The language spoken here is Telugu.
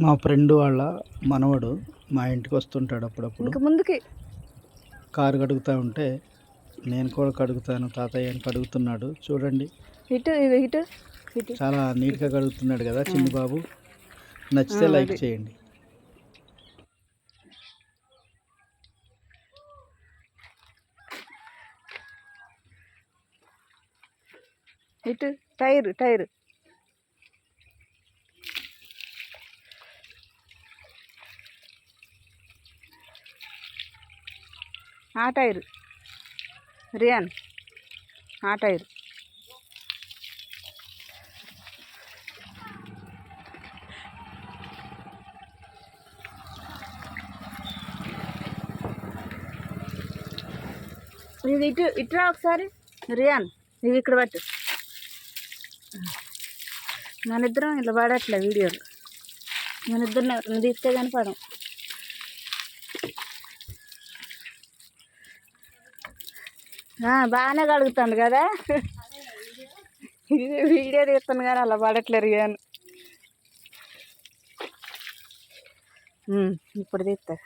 మా ఫ్రెండ్ వాళ్ళ మనవడు మా ఇంటికి వస్తుంటాడు అప్పుడప్పుడు. ఇంకా ముందుకి కారు కడుగుతూ ఉంటే నేను కూడా కడుగుతాను తాతయ్య అని కడుగుతున్నాడు. చూడండి ఇటు ఇటు ఇటు చాలా నీట్గా కడుగుతున్నాడు కదా చిన్ని బాబు. నచ్చితే లైక్ అది చేయండి. ఇటు టైరు టైరు ఆ టైరు రియాన్ ఆ టైరు ఇది ఇటు ఇటురా ఒకసారి రియాన్ ఇది ఇక్కడ పట్టు. మనిద్దరం ఇలా పడట్లే వీడియోలు, మనిద్దరిని ఎవరిని తీస్తే కానీ పడం. బాగానే కడుగుతాను కదా, వీడియో తీస్తాను కానీ అలా పడట్లే రియాన్. ఇప్పుడు తీస్తా.